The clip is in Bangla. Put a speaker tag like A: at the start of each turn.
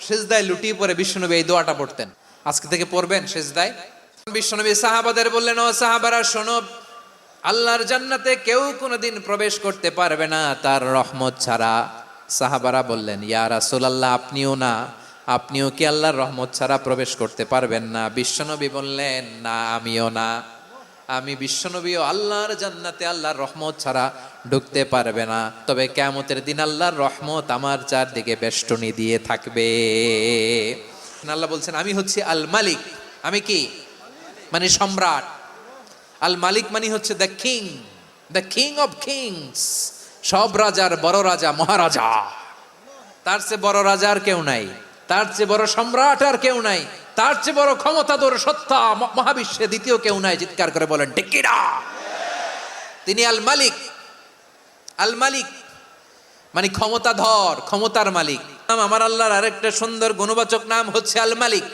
A: সিজদায় লুটিয়ে পড়ে বিশ্বনবী এই দোয়াটা পড়তেন। আজকে থেকে পড়বেন সিজদায়। বিশ্বনবী সাহাবাদের বললেন, ও সাহাবারা শোনো, আল্লাহর জান্নাতে কেউ কোনোদিন প্রবেশ করতে পারবে না তার রহমত ছাড়া। সাহাবারা বললেন, ইয়া রাসূলুল্লাহ, আপনিও কি আল্লাহর রহমত ছাড়া প্রবেশ করতে পারবেন না? বিশ্বনবী বললেন, না, আমিও না। আমি বিশ্বনবীও আল্লাহর জান্নাতে আল্লাহর রহমত ছাড়া ঢুকতে পারবে না, তবে কিয়ামতের দিন আল্লাহর রহমত আমার চারদিকে বেষ্টনী দিয়ে থাকবে। আল্লাহ বলছেন, আমি হচ্ছি আল মালিক। আমি কি? মানে সম্রাট। আল মালিক মানে হচ্ছে দ্য কিং অফ কিংস। সব রাজার বড় রাজা, মহারাজা। তার চেয়ে বড় রাজা আর কেউ নাই, তার চেয়ে বড় সম্রাট আর কেউ নাই, তার চেয়ে বড় ক্ষমতাধর সত্তা মহাবিশ্বে দ্বিতীয় কেউ নাই। চিৎকার করে বলেন ঠিক কিনা? তিনি আল মালিক। আল মালিক মানে ক্ষমতাধর, ক্ষমতার মালিক। আমার আল্লাহর আরেকটা সুন্দর গুণবাচক নাম হচ্ছে আল মালিক।